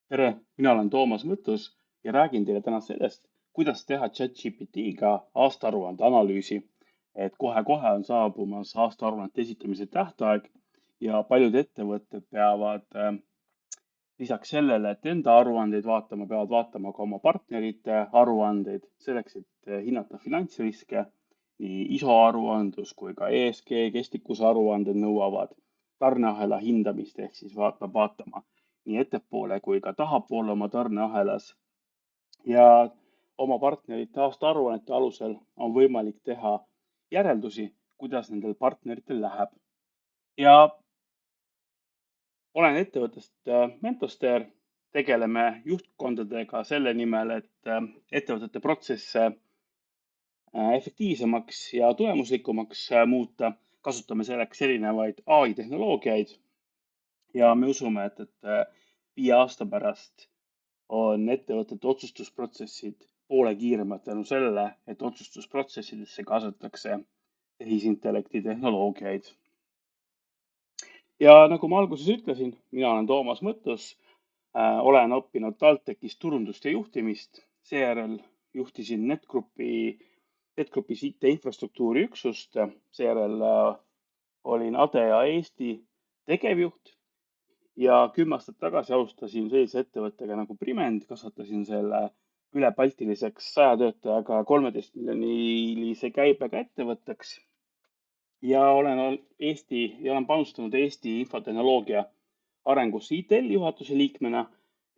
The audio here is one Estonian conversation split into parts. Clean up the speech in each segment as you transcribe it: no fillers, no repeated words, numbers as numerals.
tere, mina olen Toomas Mõttus ja räägin teile täna sellest, kuidas teha ChatGPT-ga aastaaruande analüüsi. Et kohe-kohe on saabumas aastaaruannete esitamise tähtaeg ja paljud ettevõtted peavad lisaks sellele, et enda aruandeid vaatama, peavad vaatama ka oma partnerite aruandeid selleks, et hinnata finantsriske. Nii ISO aruandlus kui ka ESG kestlikkuse aruanded nõuavad tarneahela hindamist ehk siis peab vaatama nii ettepoole kui ka tahapoole oma tarneahelas. Ja oma partnerite aastaaruannete alusel on võimalik teha järeldusi, kuidas nendel partneritel läheb. Ja olen ettevõttest Mentosteer, tegeleme juhtkondadega selle nimel, et ettevõtete protsesse efektiivsemaks ja tulemuslikumaks muuta. Kasutame selleks erinevaid AI tehnoloogiaid ja me usume, et 5 aasta pärast on ettevõtete otsustusprotsessid poole kiiremad tänu sellele, et otsustusprotsessidesse kaasatakse tehisintellekti tehnoloogiaid. Ja nagu ma alguses ütlesin, mina olen Toomas Mõttus, olen õppinud TalTechis turundust ja juhtimist, seejärel juhtisin NetGrupis IT infrastruktuuri üksust, seejärel olin ADEA Eesti tegevjuht ja 10 aastat tagasi alustasin sellise ettevõttega nagu Priment, kasvatasin selle ülebaltiliseks 100 töötajaga 13 miljonilise käibega ettevõtteks ja olen panustanud Eesti infotehnoloogia arengusse ITL juhatuse liikmena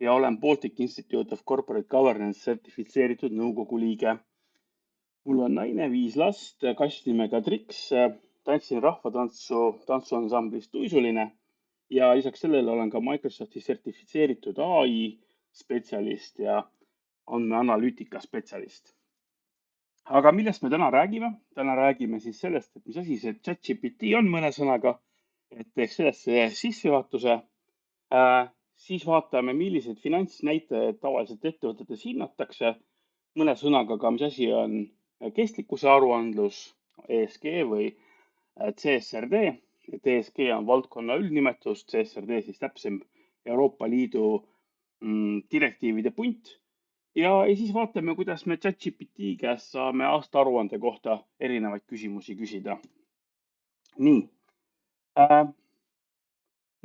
ja olen Baltic Institute of Corporate Governance sertifitseeritud nõukogu liige. Mul on naine, 5 last, kass nimega Trix, tantsin rahvatantsu tantsuansamblist Tuisuline ja lisaks sellele olen ka Microsofti sertifitseeritud AI spetsialist ja andmeanalüütika spetsialist. Aga millest me täna räägime? Täna räägime siis sellest, et mis asi see ChatGPT on mõne sõnaga, et teeks sellesse sissejuhatuse. Siis vaatame, milliseid finantsnäitajaid tavaliselt ettevõtetes hinnatakse. Mõne sõnaga ka, mis asi on kestlikkuse aruandlus, ESG või CSRD. ESG on valdkonna üldnimetus, CSRD siis täpsem Euroopa Liidu direktiivide punt. Ja siis vaatame, kuidas me ChatGPT käest saame aastaaruande kohta erinevaid küsimusi küsida. Nii,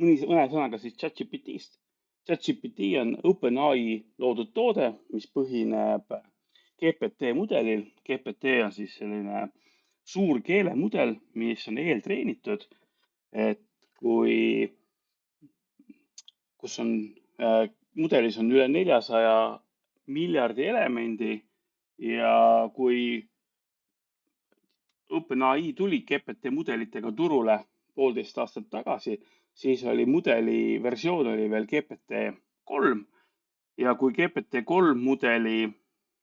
mõne sõnaga siis ChatGPT-st. ChatGPT on OpenAI loodud toode, mis põhineb GPT mudelil. GPT on siis selline suur keelemudel, mis on eeltreenitud, et kus on mudelis on üle 400 miljardi elemendi ja kui OpenAI tuli GPT mudelitega turule 1,5 aastat tagasi, siis oli mudeli versioon oli veel GPT-3 ja kui GPT-3 mudeli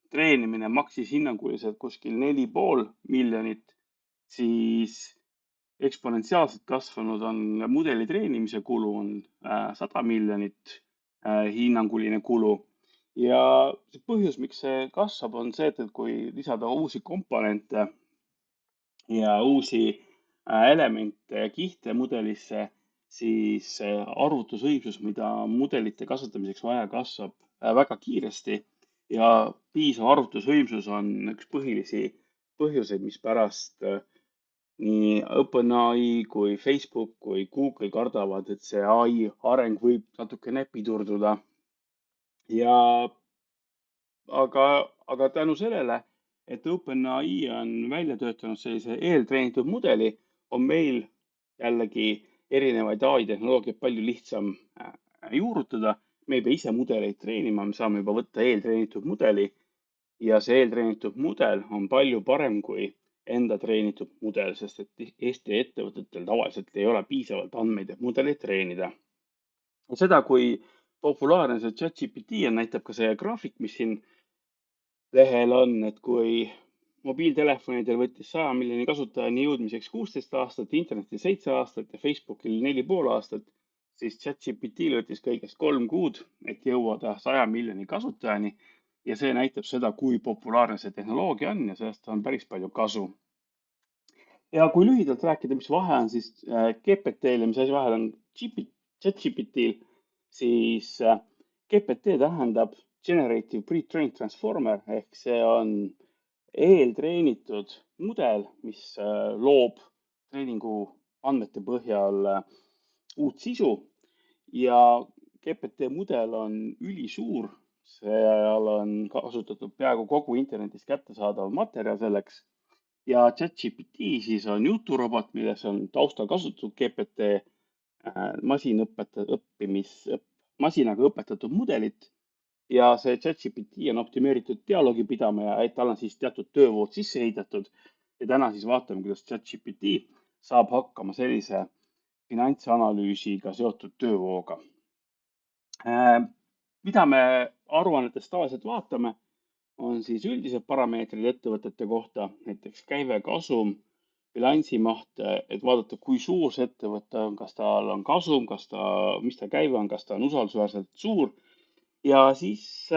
treenimine maksis hinnanguliselt kuskil 4,5 miljonit, siis eksponentsiaalselt kasvanud on mudeli treenimise kulu on 100 miljonit hinnanguline kulu. Ja see põhjus, miks see kasvab, on see, et kui lisada uusi komponente ja uusi elemente ja kihte mudelisse, siis arvutusvõimsus, mida mudelite kasvatamiseks vaja, kasvab väga kiiresti ja piisav arvutusvõimsus on üks põhilisi põhjuseid, mispärast nii OpenAI kui Facebook kui Google kardavad, et see AI areng võib natukene pidurduda. Ja aga tänu sellele, et OpenAI on välja töötanud sellise eeltreenitud mudeli, on meil jällegi erinevaid AI tehnoloogiaid palju lihtsam juurutada. Me ei pea ise mudeleid treenima, me saame juba võtta eeltreenitud mudeli ja see eeltreenitud mudel on palju parem kui enda treenitud mudel, sest et Eesti ettevõtetel tavaliselt ei ole piisavalt andmeid, et mudeleid treenida. Seda, kui populaarne see ChatGPT on, näitab ka see graafik, mis siin lehel on, et kui mobiiltelefonidel võttis 100 miljoni kasutajani jõudmiseks 16 aastat, internetil 7 aastat ja Facebookil 4,5 aastat, siis ChatGPT-l võttis kõigest 3 kuud, et jõuada 100 miljoni kasutajani. Ja see näitab seda, kui populaarne see tehnoloogia on ja sellest on päris palju kasu. Ja kui lühidalt rääkida, mis vahe on siis GPT-l ja mis asi vahel on ChatGPT-l, siis GPT tähendab Generative Pre-trained Transformer ehk see on eeltreenitud mudel, mis loob treeningu andmete põhjal uut sisu ja GPT mudel on ülisuur, seal on kasutatud peaaegu kogu internetis kättesaadav materjal selleks ja ChatGPT siis on juturobot, milles on taustal kasutatud GPT masinaga õpetatud mudelit ja see ChatGPT on optimeeritud dialoogipidaja, et tal on siis teatud töövood sisse ehitatud ja täna siis vaatame, kuidas ChatGPT saab hakkama sellise finantsanalüüsiga seotud töövooga. Mida me aruannetest tavaliselt vaatame, on siis üldised parameetrid ettevõtete kohta, näiteks käive, kasum, bilansimaht, et vaadata, kui suur see ettevõte on, kas tal on kasum, mis ta käive on, kas ta on usaldusväärselt suur. Ja siis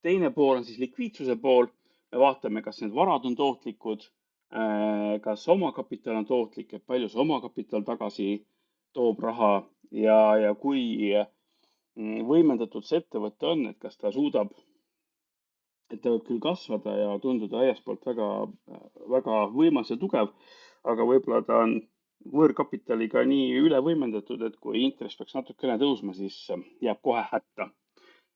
teine pool on siis likviidsuse pool. Me vaatame, kas need varad on tootlikud, kas omakapital on tootlik, et palju see omakapital tagasi toob raha ja kui võimendatud see ettevõte on, et kas ta suudab, et ta võib küll kasvada ja tunduda aiaspoolt väga võimas ja tugev, aga võib-olla ta on võõrkapitaliga nii üle võimendatud, et kui intress peaks natukene tõusma, siis jääb kohe hätta.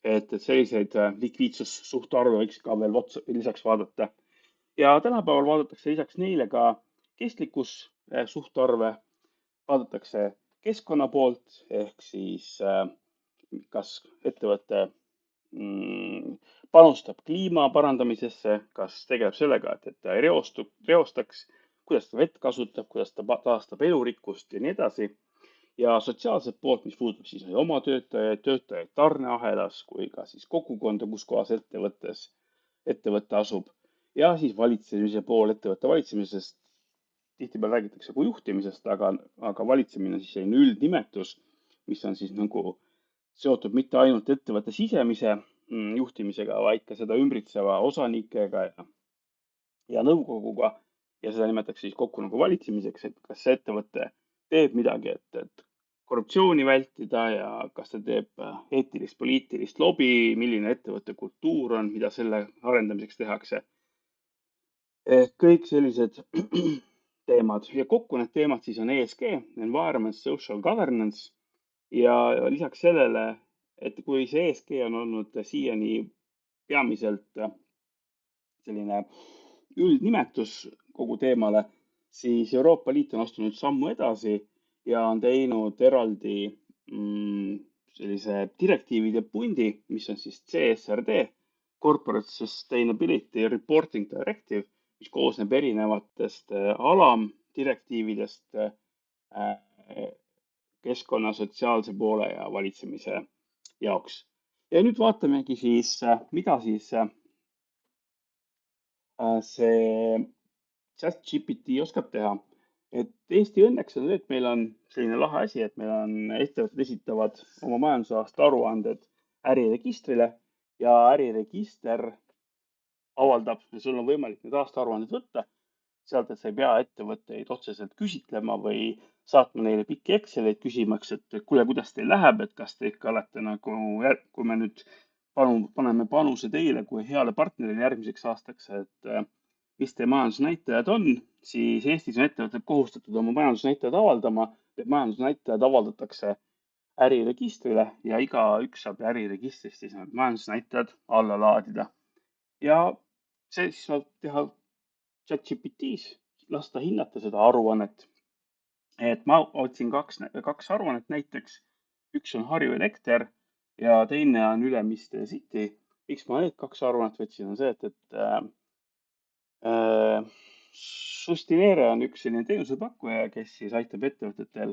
Et selliseid likviidsussuhtarve võiks ka veel lisaks vaadata. Ja tänapäeval vaadatakse lisaks neile ka kestlikkussuhtarve, vaadatakse keskkonna poolt ehk siis kas ettevõte panustab kliima parandamisesse, kas tegeleb sellega, et ta ei reostaks, kuidas ta vett kasutab, kuidas ta taastab elurikkust ja nii edasi. Ja sotsiaalset poolt, mis puudutab siis oma töötajaid tarneahelas kui ka siis kogukonda, kus kohas ettevõte asub. Ja siis valitsemise pool, ettevõtte valitsemisest tihtipeale räägitakse kui juhtimisest, aga valitsemine on siis selline üldnimetus, mis on siis nagu seotud mitte ainult ettevõtte sisemise juhtimisega, vaid ka seda ümbritseva osanikega ja nõukoguga. Ja seda nimetatakse siis kokku nagu valitsemiseks, et kas see ettevõte teeb midagi, et korruptsiooni vältida ja kas ta teeb eetilist, poliitilist lobi, milline ettevõtte kultuur on, mida selle arendamiseks tehakse. Kõik sellised teemad ja kokku need teemad siis on ESG, Environment, Social Governance ja lisaks sellele, et kui see ESG on olnud siiani peamiselt selline üldnimetus kogu teemale, siis Euroopa Liit on astunud sammu edasi ja on teinud eraldi sellise direktiivide pundi, mis on siis CSRD, Corporate Sustainability Reporting Directive, mis koosneb erinevatest alamdirektiividest keskkonna, sotsiaalse poole ja valitsemise jaoks. Ja nüüd vaatamegi siis, mida siis see ChatGPT oskab teha. Et Eesti õnneks on see, et meil on selline lahe asi, et meil on ettevõtted esitavad oma majandusaasta aruanded äriregistrile ja äriregister avaldab ja sul on võimalik need aastaaruanded võtta sealt, et sa ei pea ettevõtteid otseselt küsitlema või saatma neile pikki Exceleid küsimaks, et kuule, kuidas teil läheb, et kas te ikka olete nagu, kui me nüüd paneme panuse teile kui heale partnerile järgmiseks aastaks, et mis teie majandusnäitajad on, siis Eestis on ettevõtted kohustatud oma majandusnäitajad avaldama. Need majandusnäitajad avaldatakse äriregistrile ja igaüks saab äriregistrist siis need majandusnäitajad alla laadida. Ja see siis saab teha ChatGPT-s, lasta hinnata seda aruannet. Et ma otsin kaks aruannet näiteks. Üks on Harju Elekter ja teine on Ülemiste City. Miks ma need kaks aruannet võtsin, on see, et Sustinere on üks selline teenusepakkuja, kes siis aitab ettevõtetel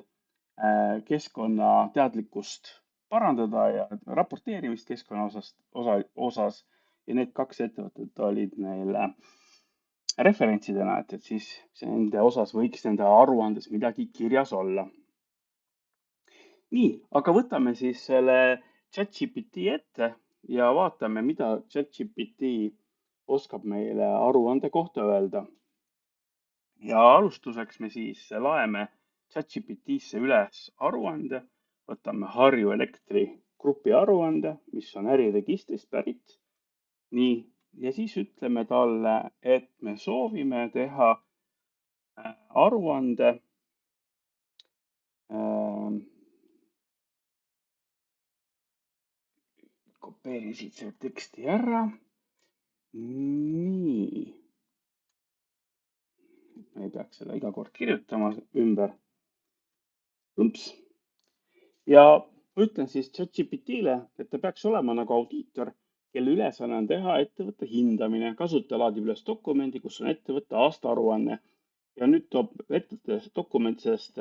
keskkonnateadlikkust parandada ja raporteerimist keskkonna osas. Ja need kaks ettevõtet olid neil referentsidena, et siis nende osas võiks nende aruandes midagi kirjas olla. Nii, aga võtame siis selle ChatGPT ette ja vaatame, mida ChatGPT oskab meile aruande kohta öelda. Ja alustuseks me siis laeme ChatGPT-sse üles aruande, võtame Harju Elektri grupi aruande, mis on äriregistrist pärit. Nii, ja siis ütleme talle, et me soovime teha aruande kopeerin siit selle teksti ära. Nii. Ma ei peaks seda iga kord kirjutama ümber. Lumps. Ja ütlen siis ChatGPT-le, et ta peaks olema nagu audiitor, kelle ülesanne on teha ettevõtte hindamine. Kasutaja laadib üles dokumendi, kus on ettevõtte aastaaruanne. Ja nüüd toob ettevõtte dokument sellest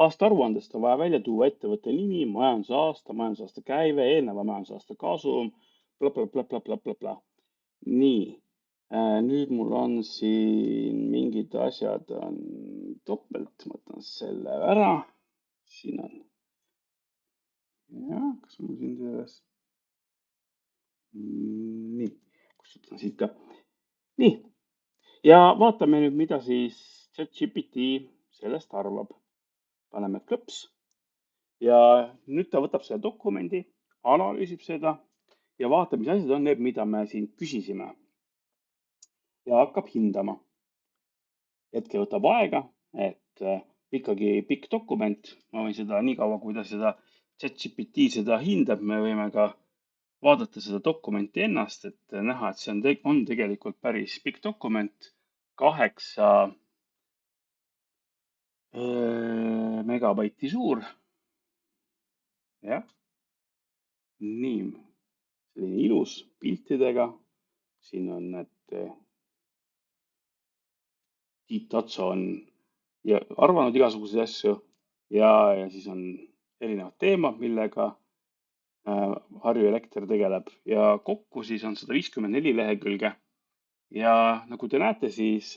aastaaruandest on vaja välja tuua ettevõtte nimi, majandusaasta käive, eelneva majandusaasta kasum, blablabla. Nii, nüüd mul on siin mingid asjad on topelt, ma võtan selle ära. Siin on. Ja, kas mul siin selles? Nii, kustutan siit ka. Nii, ja vaatame nüüd, mida siis ChatGPT sellest arvab. Paneme klõps ja nüüd ta võtab selle dokumendi, analüüsib seda ja vaatab, mis asjad on need, mida me siin küsisime. Ja hakkab hindama. Hetke võtab aega, et ikkagi pikk dokument. Ma võin seda nii kaua, kui ta seda ChatGPT seda hindab, me võime ka vaadata seda dokumenti ennast, et näha, et see on tegelikult päris pikk dokument. 8 megabaiti suur. Jah. Nii, selline ilus piltidega. Siin on need Tiit Tatso on arvanud igasuguseid asju ja siis on erinevad teemad, millega Harju Elekter tegeleb ja kokku siis on 154 lehekülge. Ja nagu te näete, siis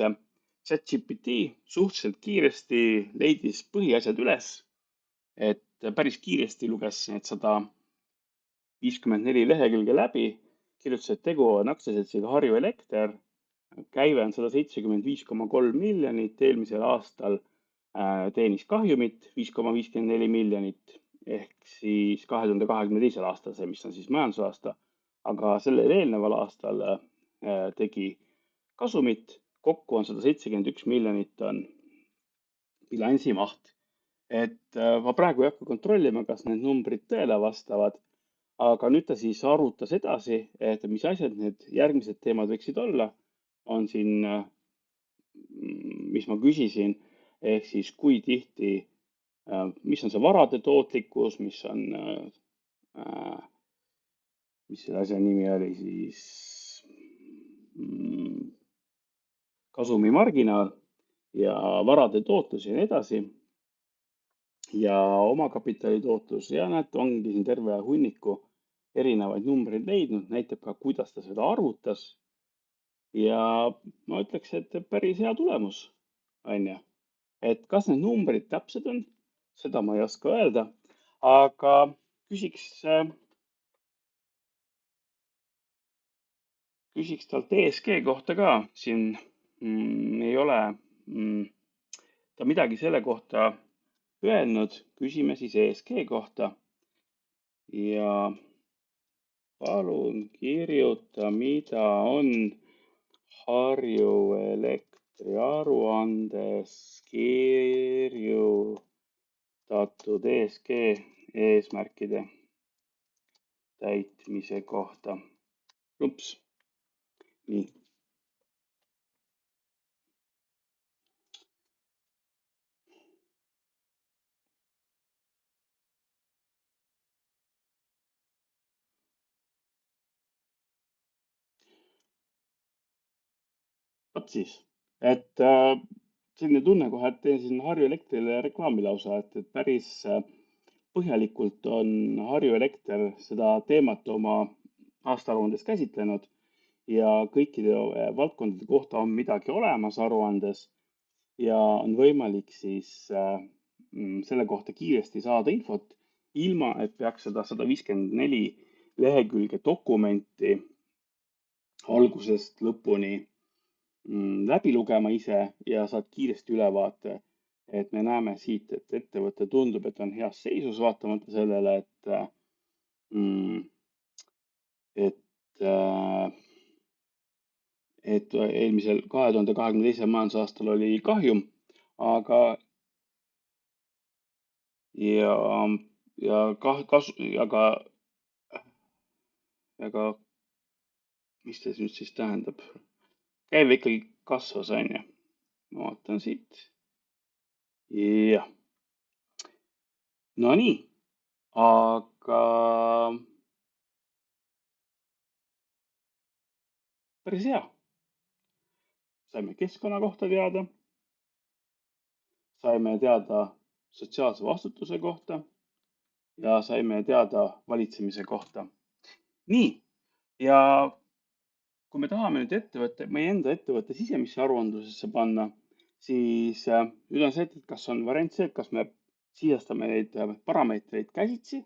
ChatGPT suhteliselt kiiresti leidis põhiasjad üles, et päris kiiresti luges need 154 lehekülge läbi, kirjutas, et tegu on aktsiaseltsiga Harju Elekter, käive on 175,3 miljonit, eelmisel aastal teenis kahjumit 5,54 miljonit ehk siis 2022. aastal, see, mis on siis majandusaasta, aga sellel eelneval aastal tegi kasumit, kokku on 171 miljonit on bilansimaht. Et ma praegu ei hakka kontrollima, kas need numbrid tõele vastavad, aga nüüd ta siis arvutas edasi, et mis asjad need järgmised teemad võiksid olla, on siin, mis ma küsisin, ehk siis kui tihti, mis on see varade tootlikkus, mis selle asja nimi oli siis kasumimarginaal ja varade tootlus ja nii edasi. Ja omakapitali tootlus ja näete, ongi siin terve hunniku erinevaid numbreid leidnud, näitab ka, kuidas ta seda arvutas. Ja ma ütleks, et päris hea tulemus, on ju. Et kas need numbrid täpsed on, seda ma ei oska öelda, aga küsiks talt ESG kohta ka, siin ei ole ta midagi selle kohta öelnud, küsime siis ESG kohta ja palun kirjuta, mida on Harju Elektri aruandes kirjutatud ESG eesmärkide täitmise kohta. Lumps. Nii. Vot siis, et selline tunne kohe, et teen siin Harju Elektrile reklaami lausa, et päris põhjalikult on Harju Elekter seda teemat oma aastaaruandes käsitlenud ja kõikide valdkondade kohta on midagi olemas aruandes ja on võimalik siis selle kohta kiiresti saada infot, ilma et peaks seda 154 lehekülge dokumenti algusest lõpuni läbi lugema ise ja saad kiiresti ülevaate, et me näeme siit, et ettevõte tundub, et on heas seisus, vaatamata sellele, et et, et eelmisel 2022. majandusaastal oli kahjum, aga ja, aga mis see nüüd siis tähendab? Käive ikkagi kasvas, on ju. Ma vaatan siit. Jah, no nii, aga päris hea. Saime keskkonna kohta teada, saime teada sotsiaalse vastutuse kohta ja saime teada valitsemise kohta. Nii, ja kui me tahame nüüd meie enda ettevõtte sisemisse aruandlusesse panna, siis nüüd on see, et kas on variant see, et kas me sisestame neid parameetreid käsitsi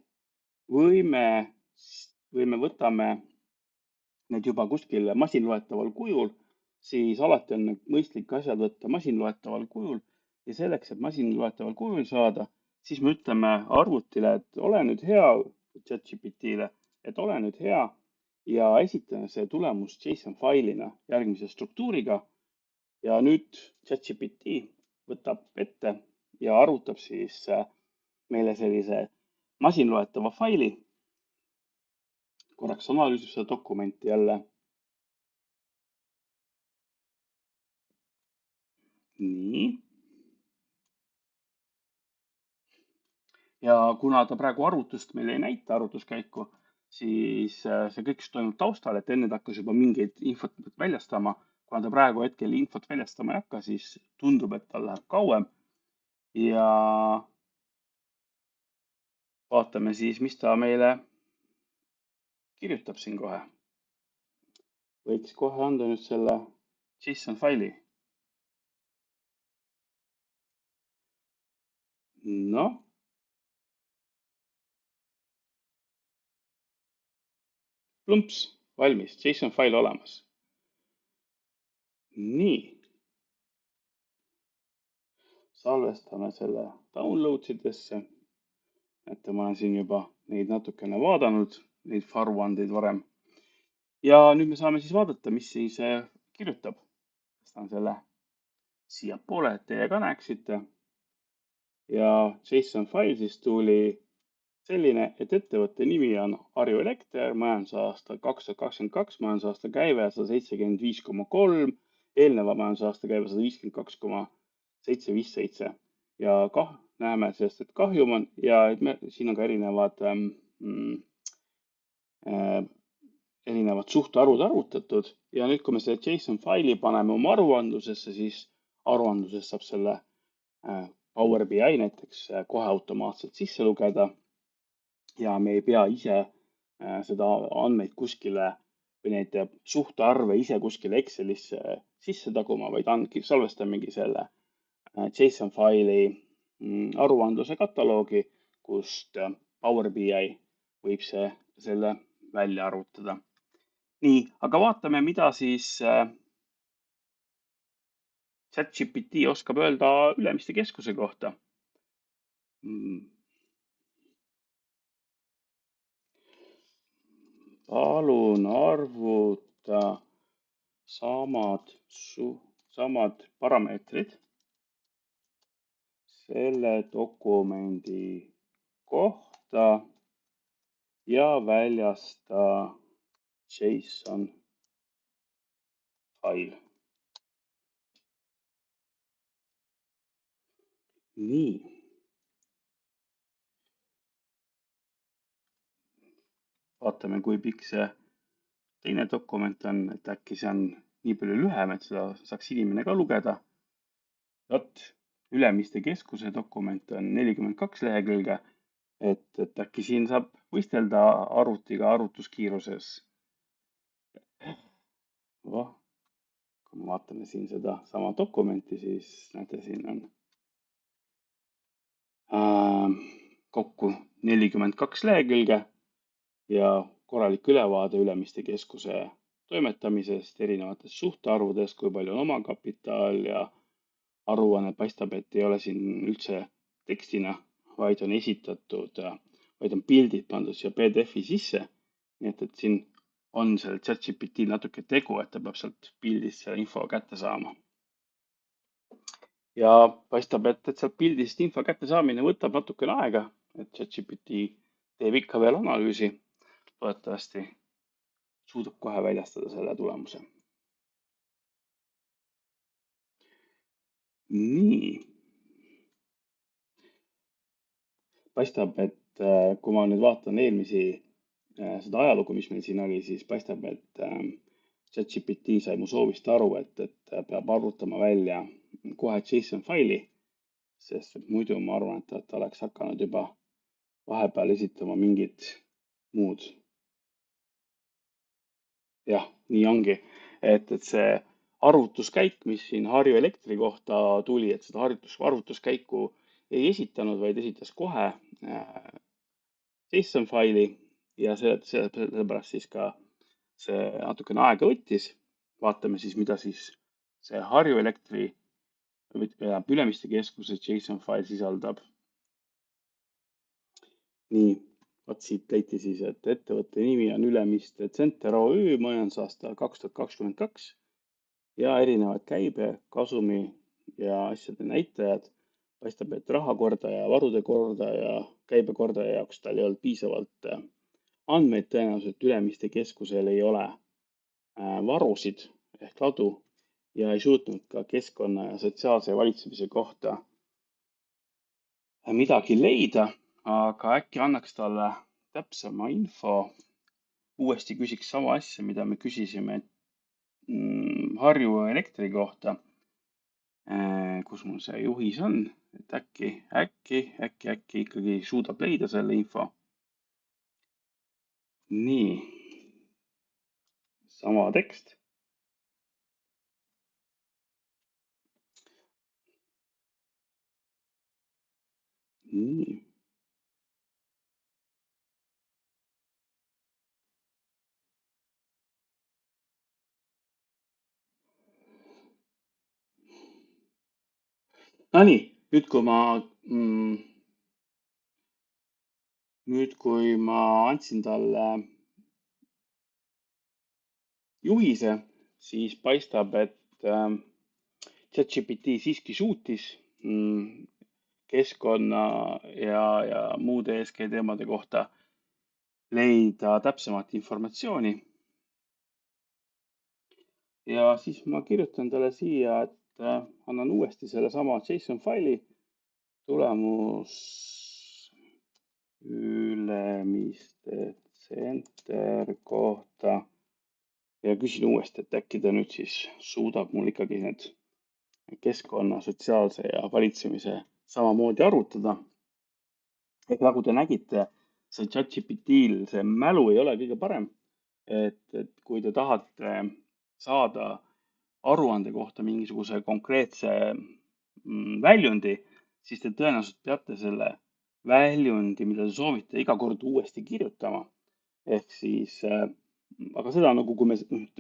või me võtame need juba kuskil masinloetaval kujul, siis alati on mõistlik asjad võtta masinloetaval kujul ja selleks, et masinloetaval kujul saada, siis me ütleme arvutile, et ole nüüd hea, ChatGPT-le, et ole nüüd hea ja esitame see tulemus JSON failina järgmise struktuuriga. Ja nüüd ChatGPT võtab ette ja arvutab siis meile sellise masinloetava faili. Korraks analüüsib seda dokumenti jälle. Nii. Ja kuna ta praegu arvutust meile ei näita, arvutuskäiku, siis see kõik toimub taustal, et enne ta hakkas juba mingeid infot väljastama. Kuna ta praegu hetkel infot väljastama ei hakka, siis tundub, et tal läheb kauem. Ja vaatame siis, mis ta meile kirjutab siin kohe. Võiks kohe anda nüüd selle JSON faili. Noh. Plumps, valmis, JSON fail olemas. Nii. Salvestame selle download sidesse. Et ma olen siin juba neid natukene vaadanud, neid aruandeid varem. Ja nüüd me saame siis vaadata, mis siis kirjutab. Tõstan selle siia poole, et teie ka näeksite. Ja JSON fail siis tuli selline, et ettevõtte nimi on Harju Elekter, majandusaasta 2022, majandusaasta käive 175,3, eelneva majandusaasta käive 152,757 ja näeme sellest, et kahjum on ja siin on ka erinevad suhtarvud arvutatud ja nüüd, kui me selle JSON faili paneme oma aruandlusesse, siis aruandlusest saab selle Power BI näiteks kohe automaatselt sisse lugeda ja me ei pea ise seda andmeid kuskile või neid suhtarve ise kuskile Excelisse sisse taguma, vaid salvestamegi selle JSON faili aruandluse kataloogi, kust Power BI võib selle välja arvutada. Nii, aga vaatame, mida siis ChatGPT oskab öelda Ülemiste keskuse kohta. Palun arvuta samad parameetrid selle dokumendi kohta ja väljasta JSON fail. Nii. Vaatame, kui pikk see teine dokument on, et äkki see on nii palju lühem, et seda saaks inimene ka lugeda. Vot, Ülemiste keskuse dokument on 42 lehekülge, et äkki siin saab võistelda arvutiga arvutuskiiruses. Kui me vaatame siin seda sama dokumenti, siis näete, siin on kokku 42 lehekülge ja korralik ülevaade Ülemiste keskuse toimetamisest, erinevatest suhtarvudest, kui palju on omakapital ja aruanne paistab, et ei ole siin üldse tekstina, vaid on esitatud vaid on pildid pandud siia PDF-i sisse. Nii et siin on seal ChatGPT natuke tegu, et ta peab sealt pildist selle info kätte saama. Ja paistab, et sealt pildist info kätte saamine võtab natukene aega, et ChatGPT teeb ikka veel analüüsi. Loodetavasti suudab kohe väljastada selle tulemuse. Nii. Paistab, et kui ma nüüd vaatan eelmisi seda ajalugu, mis meil siin oli, siis paistab, et ChatGPT sai mu soovist aru, et peab arvutama välja kohe JSON faili, sest et muidu ma arvan, et ta oleks hakanud juba vahepeal esitama mingid muud. Jah, nii ongi, et see arvutuskäik, mis siin Harju Elektri kohta tuli, et seda arvutuskäiku ei esitanud, vaid esitas kohe JSON faili ja sellepärast siis ka see natukene aega võttis. Vaatame siis, mida siis see Harju Elektri Ülemiste keskuse JSON fail sisaldab. Nii, vaat siit leiti siis, et ettevõtte nimi on Ülemiste Center OÜ majandusaasta 2022 ja erinevad käibe, kasumi ja asjade näitajad. Paistab, et rahakordaja, varude kordaja, käibekordaja jaoks tal ei olnud piisavalt andmeid, tõenäoliselt Ülemiste keskusel ei ole varusid ehk ladu ja ei suutnud ka keskkonna ja sotsiaalse valitsemise kohta midagi leida, aga äkki annaks talle täpsema info. Uuesti küsiks sama asja, mida me küsisime Harju Elektri kohta. Kus mul see juhis on, et äkki ikkagi suudab leida selle info. Nii, sama tekst. Nii. Nonii, nüüd kui ma andsin talle juhise, siis paistab, et ChatGPT siiski suutis keskkonna ja muude ESG teemade kohta leida täpsemat informatsiooni. Ja siis ma kirjutan talle siia, et annan uuesti sellesama JSON faili tulemus Ülemiste Center kohta ja küsin uuesti, et äkki ta nüüd siis suudab mul ikkagi need keskkonna, sotsiaalse ja valitsemise samamoodi arvutada. Ehk nagu te nägite, see ChatGPT-l see mälu ei ole kõige parem, et kui te tahate saada aruande kohta mingisuguse konkreetse väljundi, siis te tõenäoliselt peate selle väljundi, mida te soovite, iga kord uuesti kirjutama. Ehk siis, aga seda nagu, kui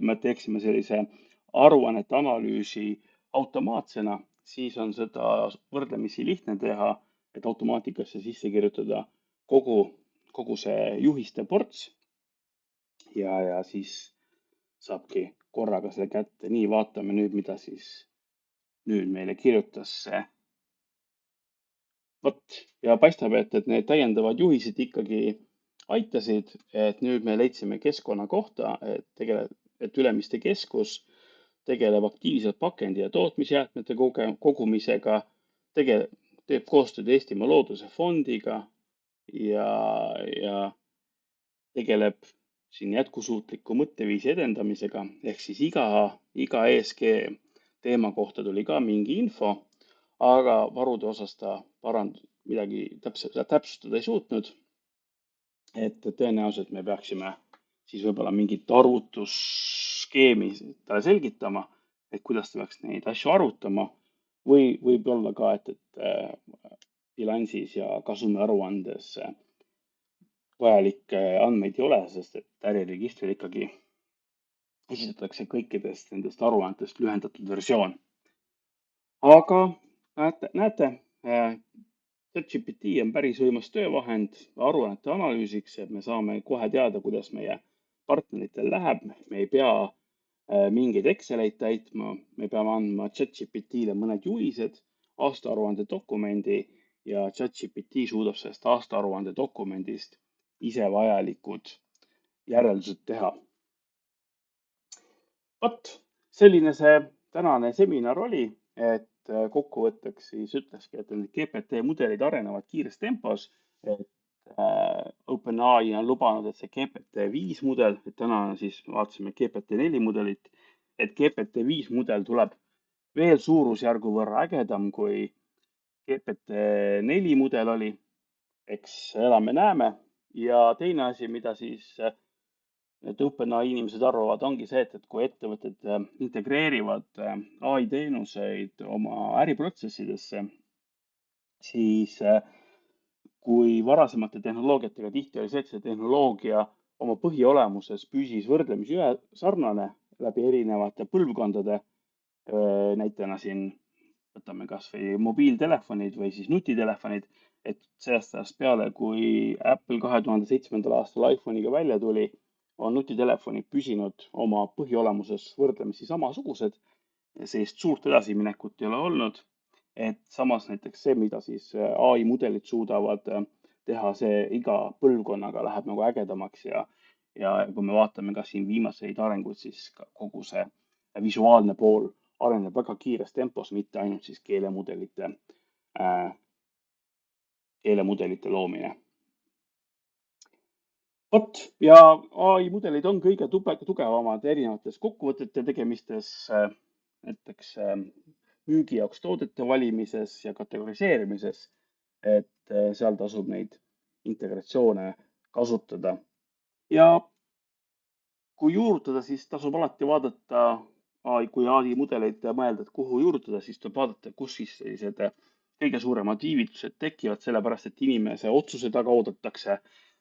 me teeksime sellise aruannete analüüsi automaatsena, siis on seda võrdlemisi lihtne teha, et automaatikasse sisse kirjutada kogu see juhiste ports ja siis saabki korraga selle kätte. Nii, vaatame nüüd, mida siis nüüd meile kirjutas see. Vot, ja paistab, et need täiendavad juhised ikkagi aitasid, et nüüd me leidsime keskkonna kohta, et Ülemiste keskus tegeleb aktiivselt pakendi ja tootmisjäätmete kogumisega, teeb koostööd Eestimaa Looduse Fondiga ja tegeleb siin jätkusuutliku mõtteviisi edendamisega. Ehk siis iga ESG teema kohta tuli ka mingi info, aga varude osas ta midagi täpsustada ei suutnud. Et tõenäoliselt me peaksime siis võib-olla mingit arvutusskeemi talle selgitama, et kuidas ta peaks neid asju arvutama või võib-olla ka, et bilansis ja kasumi aruandes vajalikke andmeid ei ole, sest et äriregistril ikkagi esitatakse kõikidest nendest aruandest lühendatud versioon. Aga näete, ChatGPT on päris võimas töövahend aruannete analüüsiks, et me saame kohe teada, kuidas meie partneritel läheb. Me ei pea mingeid Exceleid täitma, me peame andma ChatGPT-le mõned juhised, aastaaruande dokumendi ja ChatGPT suudab sellest aastaaruande dokumendist ise vajalikud järeldused teha. Vot, selline see tänane seminar oli, et kokkuvõtteks siis ütlekski, et need GPT mudelid arenevad kiires tempos, et OpenAI on lubanud, et see GPT-5 mudel, et täna siis vaatasime GPT-4 mudelit, et GPT-5 mudel tuleb veel suurusjärgu võrra ägedam kui GPT-4 mudel oli. Eks elame-näeme. Ja teine asi, mida siis et OpenAI inimesed arvavad, ongi see, et kui ettevõtted integreerivad AI teenuseid oma äriprotsessidesse, siis kui varasemate tehnoloogiatega tihti oli see, et see tehnoloogia oma põhiolemuses püsis võrdlemisi sarnane läbi erinevate põlvkondade, näitena siin võtame kas või mobiiltelefonid või siis nutitelefonid, et sellest ajast peale, kui Apple 2007. aastal iPhone'iga välja tuli, on nutitelefonid püsinud oma põhiolemuses võrdlemisi samasugused, sellist suurt edasiminekut ei ole olnud, et samas näiteks see, mida siis AI mudelid suudavad teha, see iga põlvkonnaga läheb nagu ägedamaks ja kui me vaatame ka siin viimaseid arenguid, siis kogu see visuaalne pool areneb väga kiires tempos, mitte ainult siis keelemudelite loomine. Vot, ja AI mudelid on kõige tugevamad erinevates kokkuvõtete tegemistes, näiteks müügi jaoks toodete valimises ja kategoriseerimises, et seal tasub neid integratsioone kasutada. Ja kui juurutada, siis tasub alati vaadata, kui AI mudeleid mõelda, et kuhu juurutada, siis tuleb vaadata, kus siis sellised kõige suuremad viivitused tekivad, sellepärast et inimese otsuse taga oodatakse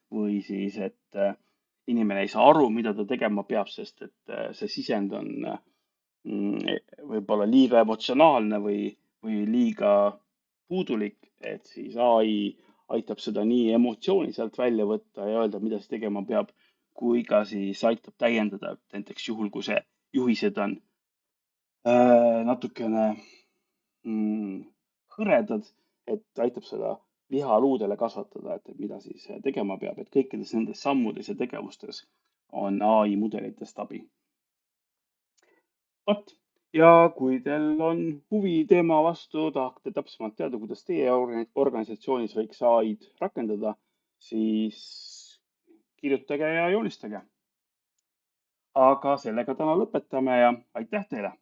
või siis, et inimene ei saa aru, mida ta tegema peab, sest et see sisend on võib-olla liiga emotsionaalne või liiga puudulik, et siis AI aitab seda nii emotsiooni sealt välja võtta ja öelda, mida siis tegema peab, kui ka siis aitab täiendada, et näiteks juhul, kui see juhised on natukene hõredad, et aitab seda liha luudele kasvatada, et mida siis tegema peab, et kõikides nendes sammudes ja tegevustes on AI mudelitest abi. Vot, ja kui teil on huvi teema vastu, tahate täpsemalt teada, kuidas teie organisatsioonis võiks AI-d rakendada, siis kirjutage ja joonistage. Aga sellega täna lõpetame ja aitäh teile!